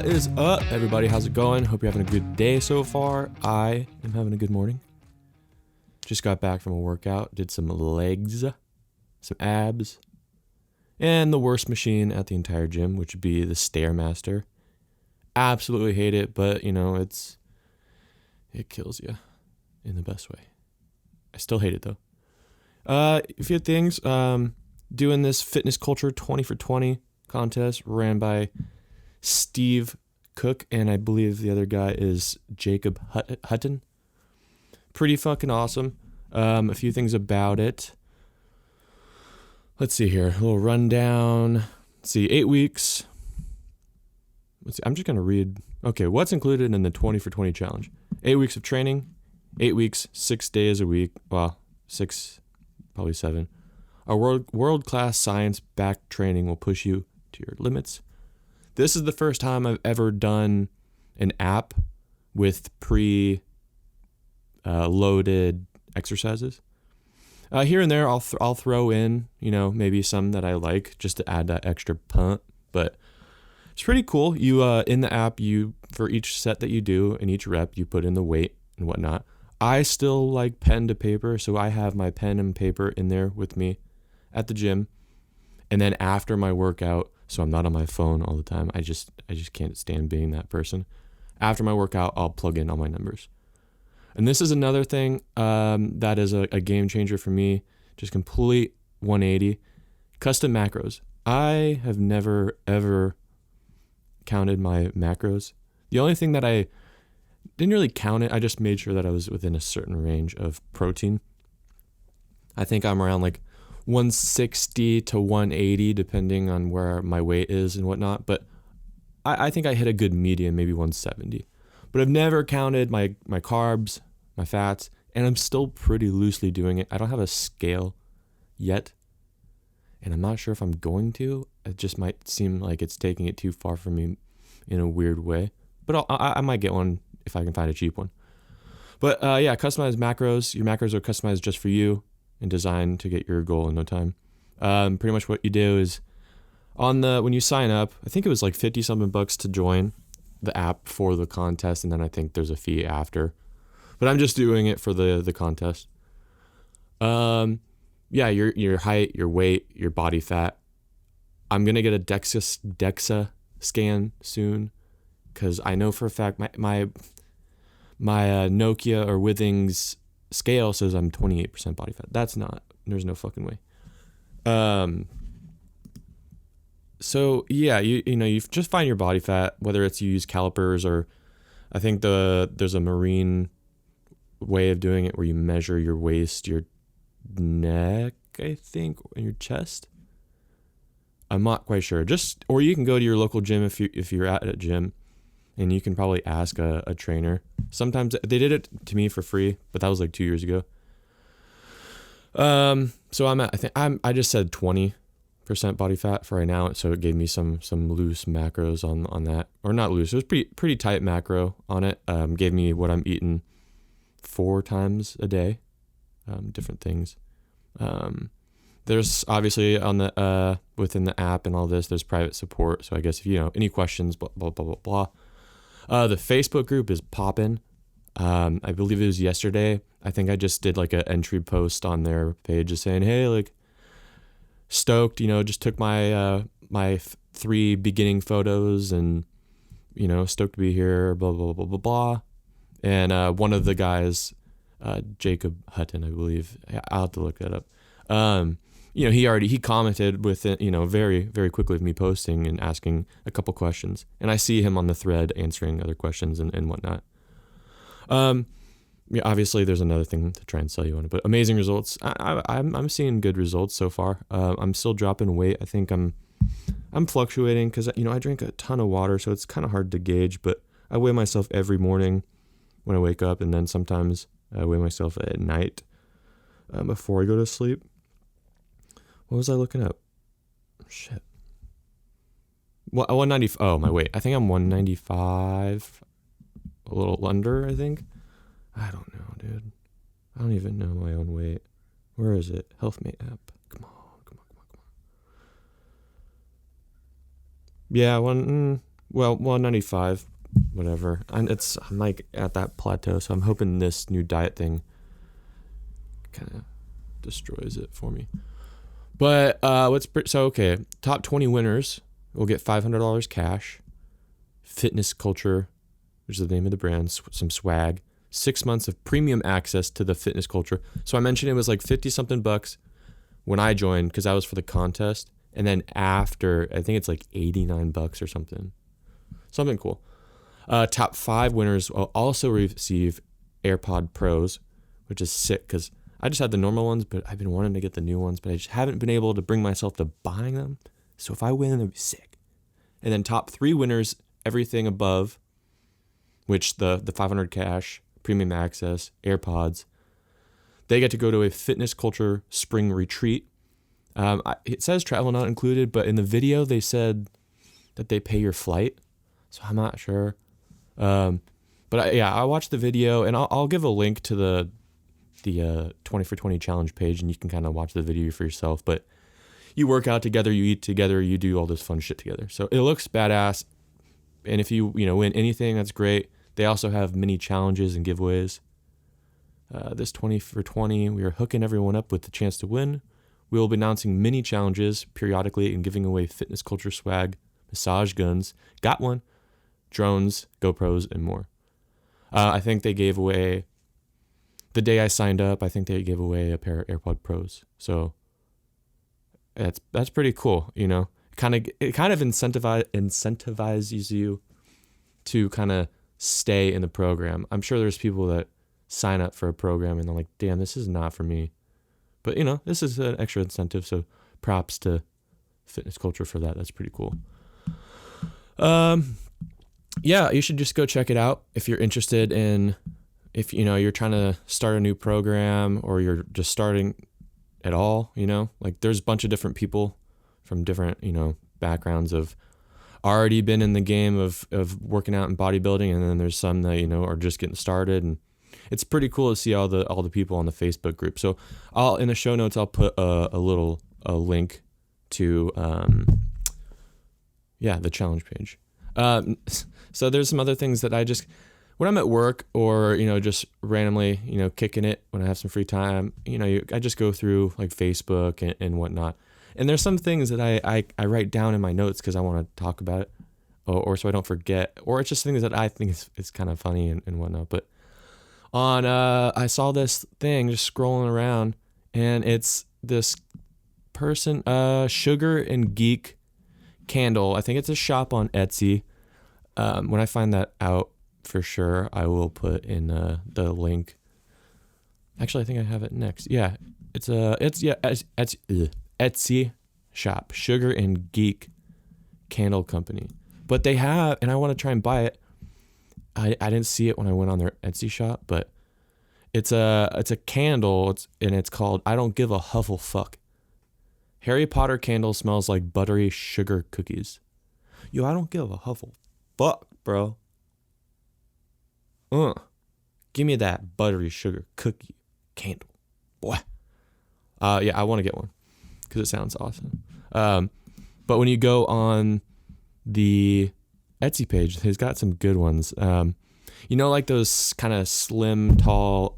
What is up, everybody? How's it going? Hope you're having a good day so far. I am having a good morning. Just got back from a workout, did some legs, some abs, and the worst machine at the entire gym, which would be the Stairmaster. Absolutely hate it, but it kills you in the best way. I still hate it though. A few things. Doing this fitness culture 20 for 20 contest ran by Steve Cook, and I believe the other guy is Jacob Hutton. Pretty fucking awesome. A few things about it. Let's see here. A little rundown. Let's see, 8 weeks. Let's see, I'm just going to read. Okay, what's included in the 20 for 20 challenge? 8 weeks of training, 8 weeks, 6 days a week. Well, 6, probably 7. Our world-class science-backed training will push you to your limits. This is the first time I've ever done an app with loaded exercises. Here and there, I'll throw in, maybe some that I like just to add that extra punt. But it's pretty cool. You in the app, for each set that you do and each rep, you put in the weight and whatnot. I still like pen to paper, so I have my pen and paper in there with me at the gym. And then after my workout, so I'm not on my phone all the time. I just can't stand being that person. After my workout, I'll plug in all my numbers. And this is another thing that is a game changer for me. Just complete 180. Custom macros. I have never, ever counted my macros. The only thing that I didn't really count it, I just made sure that I was within a certain range of protein. I think I'm around like 160 to 180 depending on where my weight is and whatnot, but I think I hit a good medium, maybe 170. But I've never counted my carbs, my fats, and I'm still pretty loosely doing it. I don't have a scale yet, and I'm not sure if I'm going to. It just might seem like it's taking it too far from me in a weird way, but I might get one if I can find a cheap one. But yeah, customized macros. Your macros are customized just for you and designed to get your goal in no time. Pretty much what you do is when you sign up, I think it was like 50 something bucks to join the app for the contest, and then I think there's a fee after. But I'm just doing it for the contest. Yeah, your height, your weight, your body fat. I'm gonna get a DEXA scan soon, because I know for a fact my Nokia or Withings scale says I'm 28% body fat. That's not. There's no fucking way. So yeah, you just find your body fat, whether it's you use calipers or I think there's a marine way of doing it where you measure your waist, your neck, I think, and your chest. I'm not quite sure. Or you can go to your local gym if you're at a gym, and you can probably ask a trainer. Sometimes they did it to me for free, but that was like 2 years ago. So I just said 20% body fat for right now, so it gave me some loose macros on that, or not loose. It was pretty tight macro on it. Gave me what I'm eating 4 times a day, different things. There's obviously on the within the app and all this, there's private support. So I guess if any questions, blah blah blah blah blah. The Facebook group is popping. I believe it was yesterday. I think I just did like an entry post on their page just saying, hey, like, stoked, just took my 3 beginning photos and, stoked to be here, blah, blah, blah, blah, blah. And one of the guys, Jacob Hutton, I believe, I'll have to look that up. He commented with it, very, very quickly with me posting and asking a couple questions. And I see him on the thread answering other questions and whatnot. Yeah, obviously there's another thing to try and sell you on it, but amazing results. I'm seeing good results so far. I'm still dropping weight. I think I'm fluctuating because, I drink a ton of water, so it's kind of hard to gauge, but I weigh myself every morning when I wake up. And then sometimes I weigh myself at night, before I go to sleep. What was I looking up? Shit. 190. Oh, my weight. I think I'm 195. A little under, I think. I don't know, dude. I don't even know my own weight. Where is it? HealthMate app. Come on. Yeah, well, 195, whatever. And I'm like at that plateau, so I'm hoping this new diet thing kind of destroys it for me. But okay, top 20 winners will get $500 cash, Fitness Culture, which is the name of the brand, some swag, 6 months of premium access to the Fitness Culture. So I mentioned it was like 50 something bucks when I joined because I was for the contest. And then after, I think it's like 89 bucks or something cool. Top 5 winners will also receive AirPod Pros, which is sick because I just had the normal ones, but I've been wanting to get the new ones, but I just haven't been able to bring myself to buying them. So if I win, it'll be sick. And then top 3 winners, everything above, which the 500 cash, premium access, AirPods, they get to go to a Fitness Culture spring retreat. It says travel not included, but in the video they said that they pay your flight, so I'm not sure. But I watched the video, and I'll give a link to the 20 for 20 challenge page, and you can kind of watch the video for yourself. But you work out together, you eat together, you do all this fun shit together. So it looks badass, and if you win anything, that's great. They also have mini challenges and giveaways. This 20 for 20, we are hooking everyone up with the chance to win. We will be announcing mini challenges periodically and giving away Fitness Culture swag, massage guns, got one, drones, GoPros, and more. I think they gave away, the day I signed up, I think they gave away a pair of AirPod Pros. So that's pretty cool, It kind of incentivizes you to kind of stay in the program. I'm sure there's people that sign up for a program and they're like, damn, this is not for me. But, this is an extra incentive, so props to Fitness Culture for that. That's pretty cool. Yeah, you should just go check it out if you're interested in, if, you're trying to start a new program or you're just starting at all, Like, there's a bunch of different people from different, backgrounds of already been in the game of working out and bodybuilding, and then there's some that, are just getting started, and it's pretty cool to see all the people on the Facebook group. So in the show notes, I'll put a link to, the challenge page. So there's some other things that when I'm at work or, just randomly, kicking it when I have some free time, I just go through like Facebook and whatnot. And there's some things that I write down in my notes because I want to talk about it or so I don't forget, or it's just things that I think is kind of funny and whatnot. But I saw this thing just scrolling around, and it's this person, Sugar and Geek Candle. I think it's a shop on Etsy. When I find that out for sure, I will put in the link. Actually, I think I have it next. Yeah, it's Etsy shop, Sugar and Geek Candle Company. But they have, and I want to try and buy it. I didn't see it when I went on their Etsy shop, but it's a candle, and it's called I Don't Give a Huffle Fuck. Harry Potter candle smells like buttery sugar cookies. Yo, I don't give a huffle fuck, bro. Give me that buttery sugar cookie candle, boy. Yeah, I want to get one because it sounds awesome. But when you go on the Etsy page, he's got some good ones. Like those kind of slim, tall,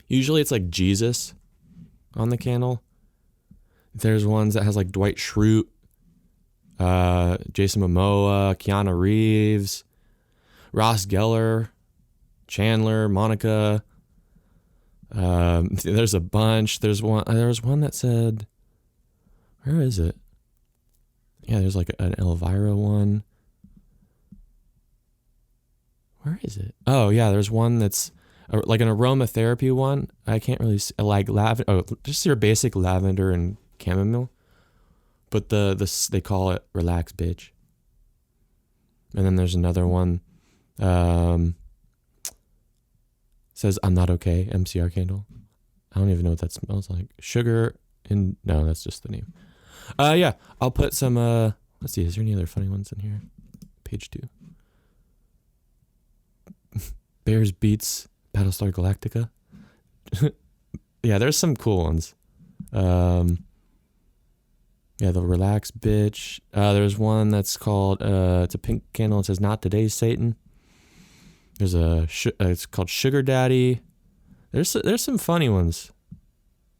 usually it's like Jesus on the candle. There's ones that has like Dwight Schrute, Jason Momoa, Keanu Reeves, Ross Geller, Chandler, Monica. There's a bunch. There was one that said, where is it? Yeah, there's like an Elvira one. Where is it? Oh, yeah, there's one that's like an aromatherapy one. I can't really see, like lavender. Oh, just your basic lavender and chamomile. But they call it Relax Bitch. And then there's another one. Says I'm Not Okay, MCR candle. I don't even know what that smells like. Sugar and no, that's just the name. Yeah, I'll put some. Let's see. Is there any other funny ones in here? Page 2. Bears beats Battlestar Galactica. Yeah, there's some cool ones. Yeah, the relax bitch. There's one that's called it's a pink candle. It says "Not Today, Satan." There's it's called Sugar Daddy. There's some funny ones.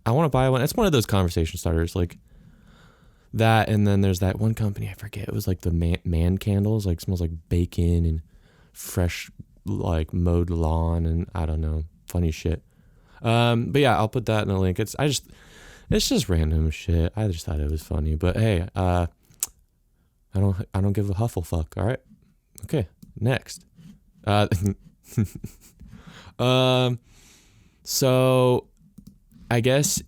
I want to buy one. It's one of those conversation starters like that. And then there's that one company, I forget. It was like the man candles, like smells like bacon and fresh, like mowed lawn and I don't know, funny shit. But yeah, I'll put that in the link. It's just random shit. I just thought it was funny. But hey, I don't give a huffle fuck. All right. Okay. Next. So I guess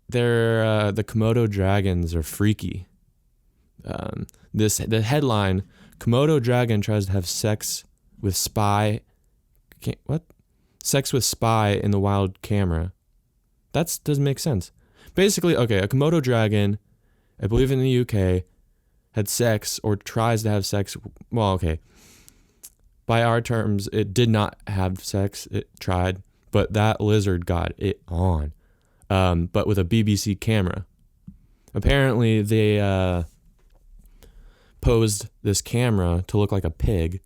the Komodo dragons are freaky. The headline: Komodo dragon tries to have sex with spy. Sex with spy in the wild camera. That doesn't make sense. Basically, okay, a Komodo dragon, I believe in the UK, had sex or tries to have sex. Well, okay. By our terms, it did not have sex. It tried, but that lizard got it on. But with a BBC camera. Apparently, they posed this camera to look like a pig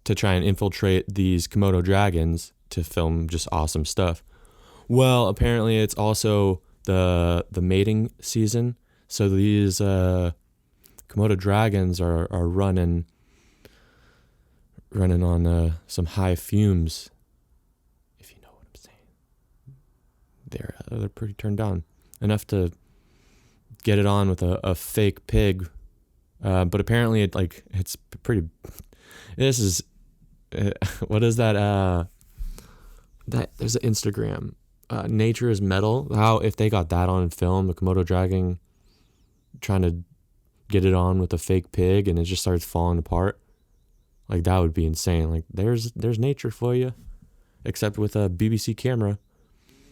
to try and infiltrate these Komodo dragons to film just awesome stuff. Well, apparently, it's also the mating season, so these Komodo dragons are running on some high fumes, if you know what I'm saying. They're pretty turned on, enough to get it on with a fake pig, but apparently it's pretty. This is what is that? That there's an Instagram. Nature is Metal. How if they got that on film, the Komodo dragon trying to get it on with a fake pig, and it just starts falling apart. Like that would be insane. Like there's nature for you, except with a BBC camera.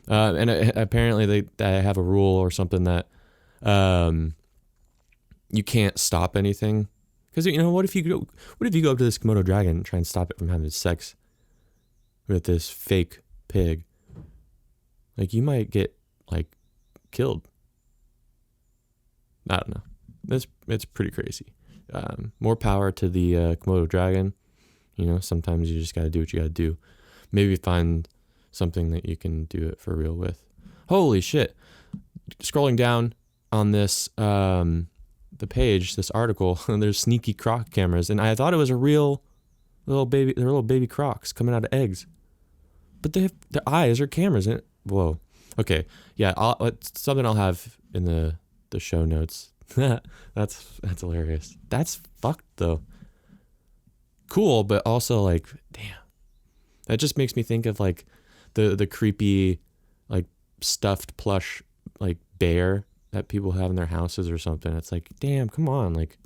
And apparently they have a rule or something that you can't stop anything. Because what if you go up to this Komodo dragon and try and stop it from having sex with this fake pig? Like you might get like killed. I don't know. It's pretty crazy. More power to the Komodo dragon. Sometimes you just got to do what you got to do. Maybe find something that you can do it for real with. Holy shit. Scrolling down on this, the page, this article, there's sneaky croc cameras. And I thought it was a real they're little baby crocs coming out of eggs. But their eyes are cameras in it. Whoa. Okay. Yeah. It's something I'll have in the show notes. That's hilarious. That's fucked though. Cool, but also like, damn. That just makes me think of like the creepy like stuffed plush like bear that people have in their houses or something. It's like, damn, come on, like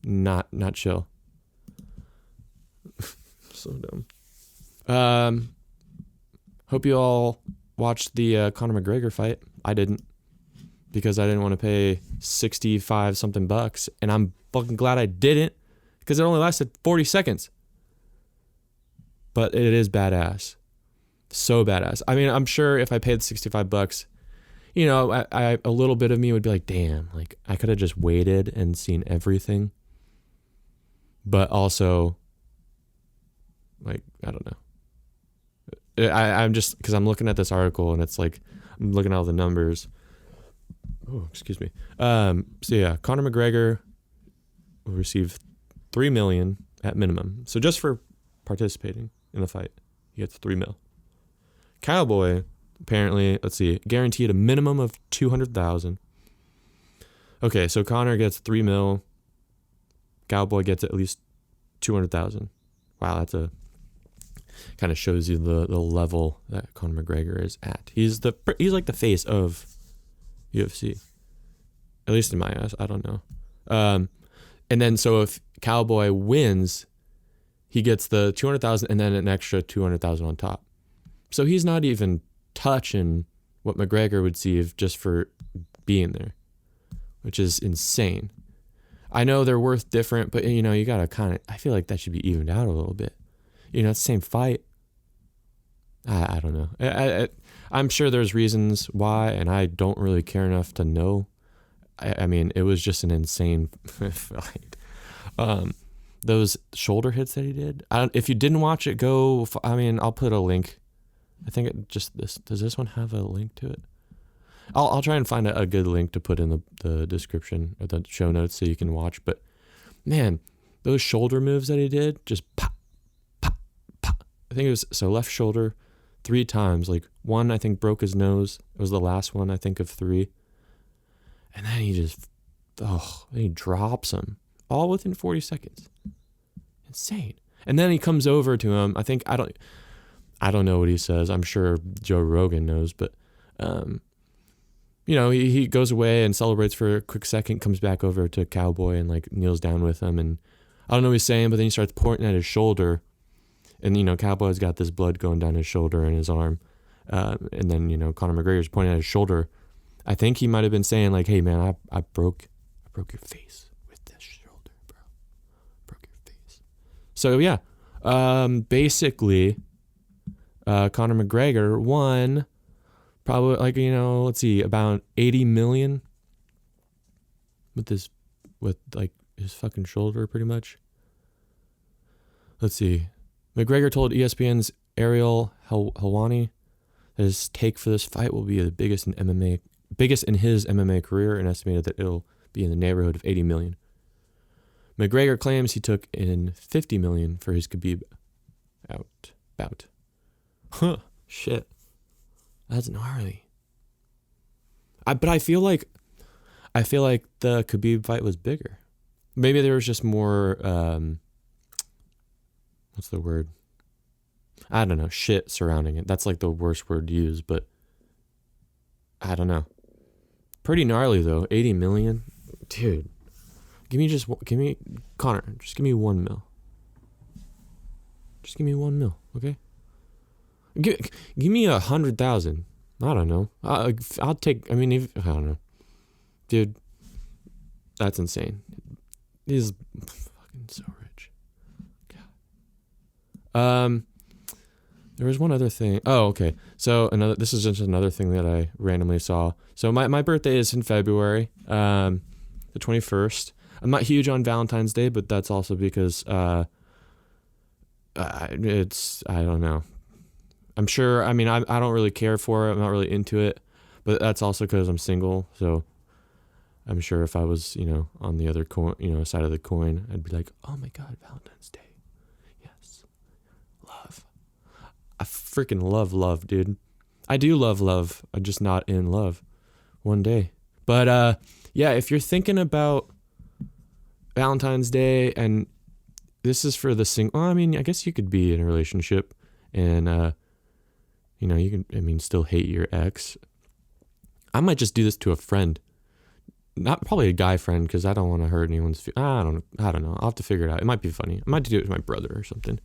not chill. So dumb. Hope you all watched the Conor McGregor fight. I didn't, because I didn't want to pay 65 something bucks, and I'm fucking glad I didn't, because it only lasted 40 seconds. But it is badass. So badass. I mean, I'm sure if I paid 65 bucks, I a little bit of me would be like, damn, like I could have just waited and seen everything. But also, like, I don't know. I'm just, because I'm looking at this article and it's like, I'm looking at all the numbers. Oh, excuse me. So yeah, Conor McGregor will receive $3 million at minimum. So just for participating in the fight, he gets $3 million. Cowboy, apparently, let's see, guaranteed a minimum of $200,000. Okay, so Conor gets $3 million. Cowboy gets at least $200,000. Wow, that's kind of shows you the level that Conor McGregor is at. He's like the face of UFC, at least in my eyes. I don't know. And then so if Cowboy wins, he gets the $200,000 and then an extra $200,000 on top. So he's not even touching what McGregor would see just for being there, which is insane. I know they're worth different, but you gotta I feel like that should be evened out a little bit. It's the same fight. I don't know. I'm sure there's reasons why, and I don't really care enough to know. I mean, it was just an insane fight. Those shoulder hits that he did. If you didn't watch it, go. I mean, I'll put a link. I think it just this. Does this one have a link to it? I'll try and find a good link to put in the description or the show notes so you can watch. But man, those shoulder moves that he did, just pop, pop, pop. I think it was left shoulder 3 times. Like one, I think broke his nose. It was the last one, I think, of 3. And then he drops him all within 40 seconds. Insane. And then he comes over to him. I think I don't know what he says. I'm sure Joe Rogan knows, but he goes away and celebrates for a quick second, comes back over to Cowboy and like kneels down with him, and I don't know what he's saying, but then he starts pointing at his shoulder, and Cowboy's got this blood going down his shoulder and his arm, and then Conor McGregor's pointing at his shoulder. I think he might have been saying like, "Hey man, I broke your face with this shoulder, bro. Broke your face." So yeah, basically, Conor McGregor won. Probably like, let's see, about 80 million with like his fucking shoulder pretty much. Let's see. McGregor told ESPN's Ariel Helwani that his take for this fight will be the biggest in his MMA career, and estimated that it'll be in the neighborhood of 80 million. McGregor claims he took in 50 million for his Khabib bout. Huh, shit. That's gnarly. But I feel like the Khabib fight was bigger. Maybe there was just more, what's the word? I don't know, shit surrounding it. That's like the worst word to use, but I don't know. Pretty gnarly though, 80 million. Dude, Connor, just give me 1 mil. Just give me 1 mil, okay? Give me 100,000. I don't know. I'll take. I mean, I don't know, dude. That's insane. He's fucking so rich. God. There was one other thing. Oh, okay. So this is just another thing that I randomly saw. So my birthday is in February, the 21st. I'm not huge on Valentine's Day, but that's also because I don't know. I'm sure, I mean, I don't really care for it. I'm not really into it, but that's also because I'm single. So I'm sure if I was, on the other coin, side of the coin, I'd be like, oh my God, Valentine's Day. Yes. Love. I freaking love, dude. I do love. I'm just not in love one day. But, yeah, if you're thinking about Valentine's Day, and this is for the single, well, I mean, I guess you could be in a relationship and, you can, still hate your ex. I might just do this to a friend. Not probably a guy friend, because I don't want to hurt anyone's feelings. I don't know. I'll have to figure it out. It might be funny. I might do it with my brother or something.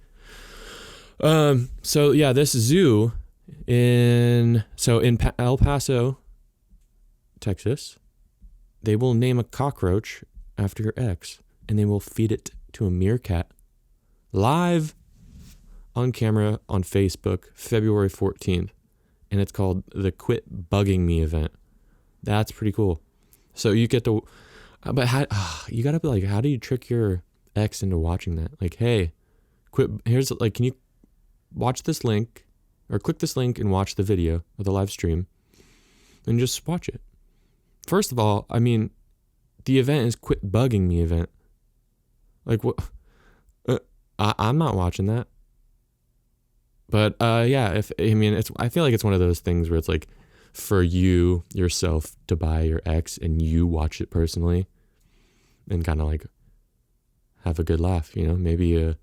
So yeah, this zoo in El Paso, Texas, they will name a cockroach after your ex, and they will feed it to a meerkat live on camera on Facebook, February 14th, and it's called the Quit Bugging Me event. That's pretty cool. So you get to, but you gotta be like, how do you trick your ex into watching that? Like, hey, can you watch this link, or click this link and watch the video or the live stream, and just watch it. First of all, I mean, the event is Quit Bugging Me event. Like, what? I'm not watching that. But yeah, I feel like it's one of those things where it's like for you yourself to buy your ex and you watch it personally and kind of like have a good laugh, maybe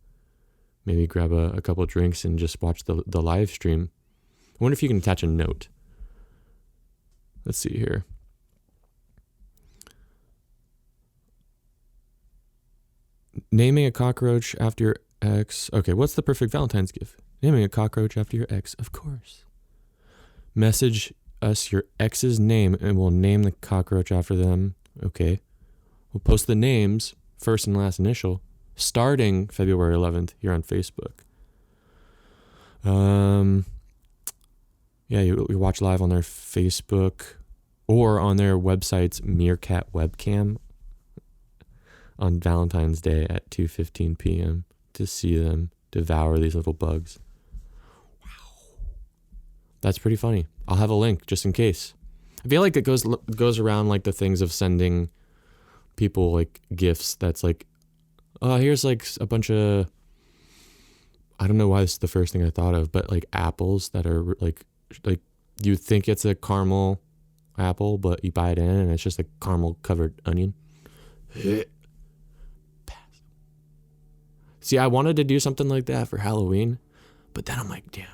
grab a couple of drinks and just watch the live stream. I wonder if you can attach a note. Let's see here. Naming a cockroach after your ex. Okay, what's the perfect Valentine's gift? Naming a cockroach after your ex, of course. Message us your ex's name and we'll name the cockroach after them. Okay. We'll post the names, first and last initial, starting February 11th here on Facebook. Yeah, you watch live on their Facebook or on their website's Meerkat webcam on Valentine's Day at 2:15 p.m. to see them devour these little bugs. Wow. That's pretty funny. I'll have a link just in case. I feel like it goes around like the things of sending people like gifts that's like, oh, here's like a bunch of, I don't know why this is the first thing I thought of, but like apples that are like you think it's a caramel apple, but you buy it in and it's just a caramel covered onion. See, I wanted to do something like that for Halloween, but then I'm like, damn.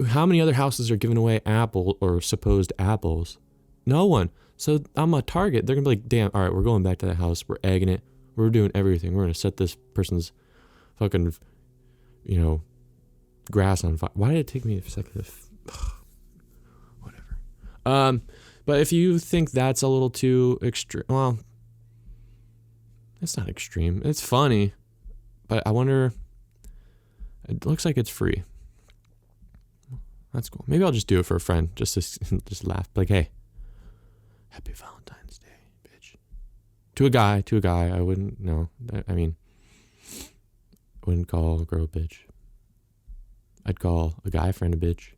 How many other houses are giving away apple or supposed apples? No one. So I'm a target. They're gonna be like, damn, all right, we're going back to that house. We're egging it. We're doing everything. We're gonna set this person's fucking, grass on fire. Why did it take me a second to whatever. But if you think that's a little too extreme, well, it's not extreme. It's funny, but I wonder. It looks like it's free. That's cool. Maybe I'll just do it for a friend, just to just laugh. Like, hey, happy Valentine's Day, bitch. To a guy. I wouldn't. No, I mean, I wouldn't call a girl a bitch. I'd call a guy friend a bitch.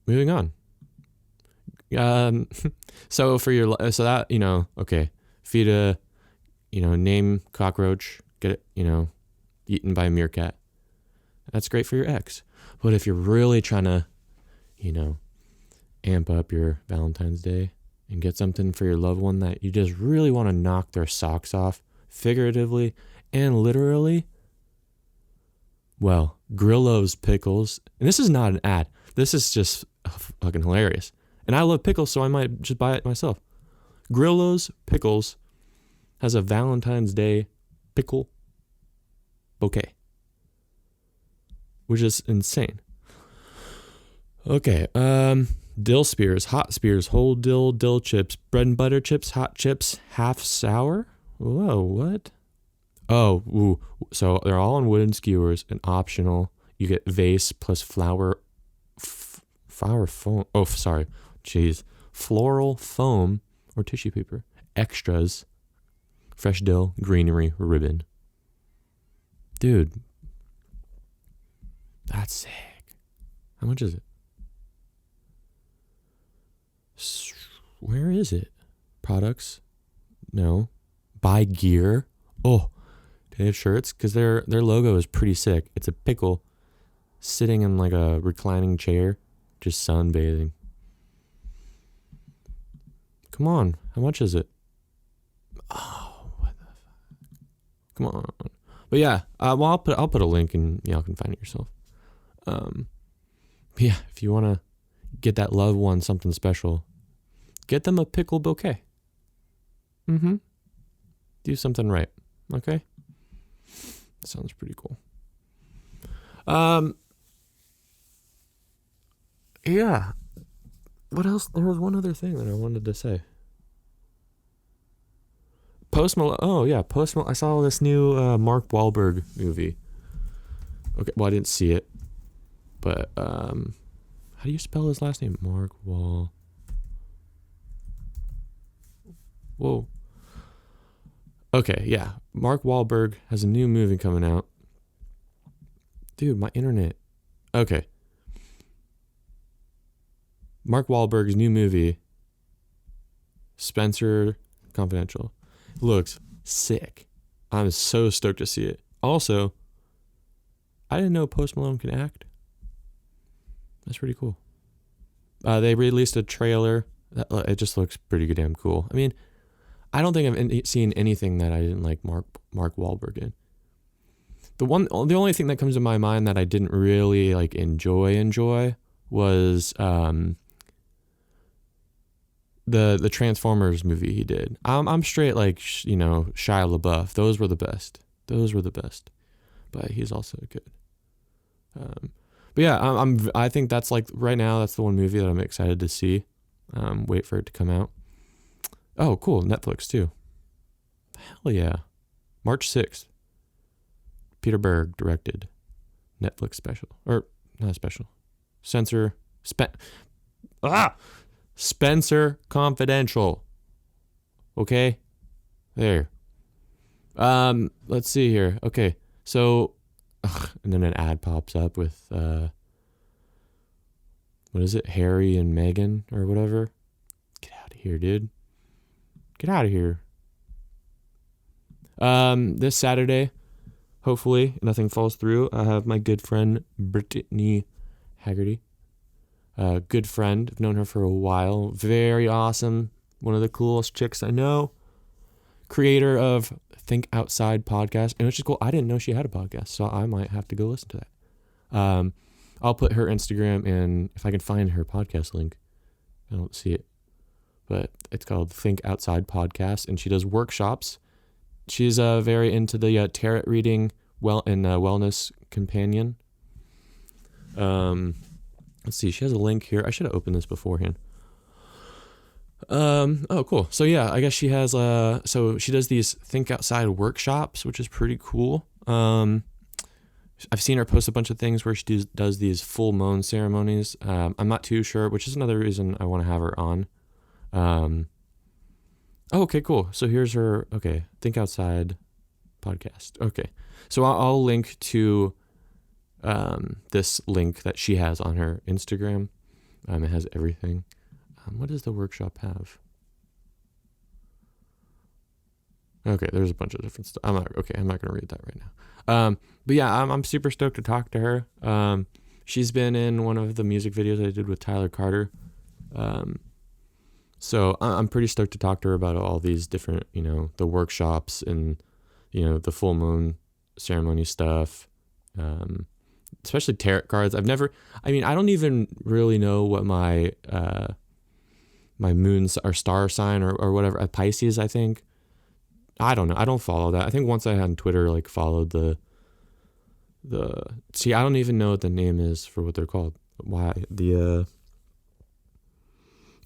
Moving on. So for that, okay, feed a, name cockroach, get it, eaten by a meerkat. That's great for your ex. But if you're really trying to, amp up your Valentine's Day and get something for your loved one that you just really want to knock their socks off, figuratively and literally, well, Grillo's Pickles, and this is not an ad. This is just fucking hilarious. And I love pickles, so I might just buy it myself. Grillo's Pickles has a Valentine's Day pickle bouquet, which is insane. Okay, dill spears, hot spears, whole dill chips, bread and butter chips, hot chips, half sour. Whoa, what? Oh, ooh. So they're all on wooden skewers and optional. You get vase plus flower foam. Oh, sorry. Jeez. Floral foam or tissue paper. Extras. Fresh dill, greenery, ribbon. Dude. That's sick. How much is it? Where is it? Products? No. Buy gear? Oh. They have shirts? Because their logo is pretty sick. It's a pickle sitting in like a reclining chair, just sunbathing. Come on. How much is it? Oh, what the fuck? Come on. But yeah, well, I'll put a link and y'all can find it yourself. Yeah, if you want to get that loved one something special, get them a pickle bouquet. Do something right. Okay? Sounds pretty cool. Yeah. What else? There was one other thing that I wanted to say. Post Malone. Oh yeah, Post Malone. I saw this new Mark Wahlberg movie. Okay, well I didn't see it, but how do you spell his last name? Mark Wall. Whoa. Okay, yeah. Mark Wahlberg has a new movie coming out. Dude, my internet. Okay. Mark Wahlberg's new movie, Spencer Confidential, looks sick. I'm so stoked to see it. Also, I didn't know Post Malone can act. That's pretty cool. They released a trailer. It just looks pretty damn cool. I mean, I don't think I've seen anything that I didn't like Mark Wahlberg in. The only thing that comes to my mind that I didn't really like enjoy was the Transformers movie he did. I'm straight like Shia LaBeouf. Those were the best. But he's also good. But yeah, I think that's like right now that's the one movie that I'm excited to see. Wait for it to come out. Oh, cool. Netflix too. Hell yeah. March 6th. Peter Berg directed. Netflix special. Or not special. Spencer Confidential. Okay? There. Let's see here. Okay. So, and then an ad pops up with, what is it? Harry and Meghan or whatever. Get out of here, dude. Get out of here. This Saturday, hopefully nothing falls through, I have my good friend Brittany Haggerty. Good friend. I've known her for a while. Very awesome. One of the coolest chicks I know. Creator of Think Outside podcast, and which is cool. I didn't know she had a podcast, so I might have to go listen to that. I'll put her Instagram in, if I can find her podcast link. I don't see it, but it's called Think Outside podcast, and she does workshops. She's very into the tarot reading and wellness companion. Let's see. She has a link here. I should have opened this beforehand. Oh, cool. So yeah, I guess she has, so she does these Think Outside workshops, which is pretty cool. I've seen her post a bunch of things where she does these full moon ceremonies. I'm not too sure, which is another reason I want to have her on. Oh, okay, cool. So here's her, okay, Think Outside podcast. Okay. So I'll link to, this link that she has on her Instagram. It has everything. What does the workshop have? Okay, there's a bunch of different stuff. I'm not going to read that right now. But yeah, I'm super stoked to talk to her. She's been in one of the music videos I did with Tyler Carter. So I'm pretty stoked to talk to her about all these different, the workshops and, the full moon ceremony stuff. Especially tarot cards. I don't even really know what my moon's or star sign or whatever, a Pisces, I think. I don't know. I don't follow that. I think once I had on Twitter, followed I don't even know what the name is for what they're called. Why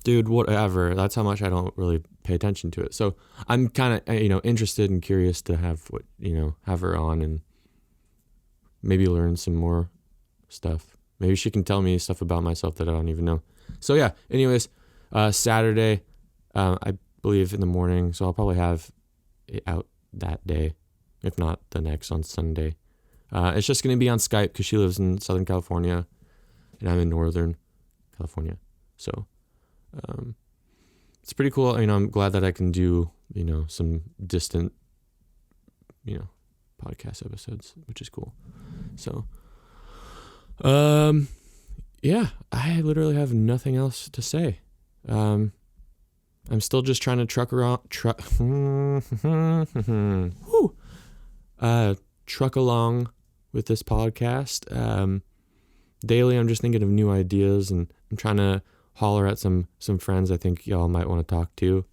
dude, whatever. That's how much I don't really pay attention to it. So I'm kind of, interested and curious to have have her on and maybe learn some more stuff. Maybe she can tell me stuff about myself that I don't even know. So yeah, anyways, Saturday, I believe in the morning. So I'll probably have it out that day, if not the next on Sunday. It's just going to be on Skype because she lives in Southern California and I'm in Northern California. So, it's pretty cool. I'm glad that I can do, some distant, podcast episodes, which is cool. So, yeah, I literally have nothing else to say. I'm still just trying to truck along with this podcast. Daily, I'm just thinking of new ideas, and I'm trying to holler at some friends I think y'all might want to talk to.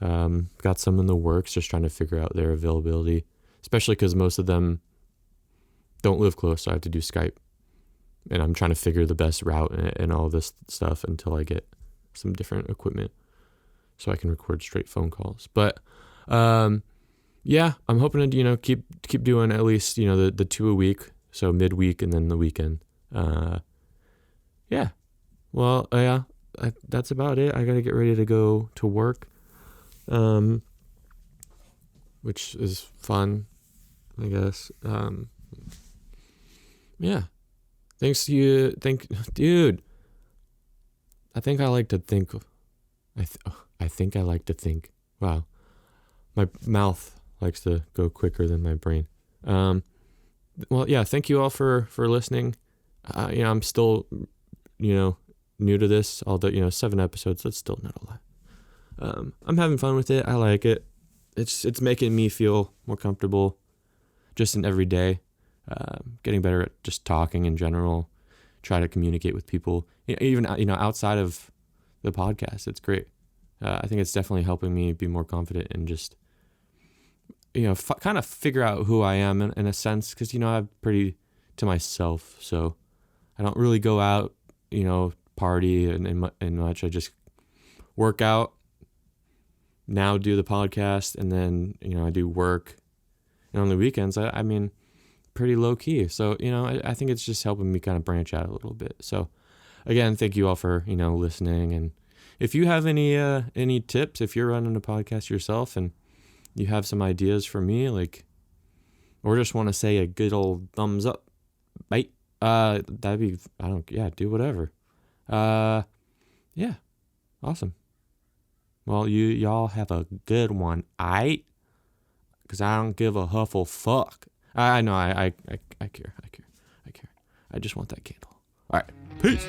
Got some in the works, just trying to figure out their availability, especially because most of them don't live close, so I have to do Skype. And I'm trying to figure the best route and all this stuff until I get some different equipment so I can record straight phone calls. But yeah, I'm hoping to keep doing at least the 2 a week, so midweek and then the weekend. Yeah. Well, yeah, that's about it. I gotta get ready to go to work, which is fun, I guess. Yeah. Thanks to you. Dude. I think I like to think. I think I like to think. Wow. My mouth likes to go quicker than my brain. Well, yeah, thank you all for listening. I'm still, new to this. All the, 7 episodes, that's still not a lot. I'm having fun with it. I like it. It's making me feel more comfortable just in every day. Getting better at just talking in general, try to communicate with people, even, outside of the podcast. It's great. I think it's definitely helping me be more confident and just, kind of figure out who I am in a sense. Cause I'm pretty to myself. So I don't really go out, party and much. I just work out, now do the podcast, and then, I do work. And on the weekends, I mean, pretty low key. So, I think it's just helping me kind of branch out a little bit. So again, thank you all for, listening. And if you have any tips, if you're running a podcast yourself and you have some ideas for me, like, or just want to say a good old thumbs up, mate, that'd be, do whatever. Yeah, awesome. Well, y'all have a good one, aight? Because I don't give a huffle fuck. I know, I care. I just want that candle. All right, peace.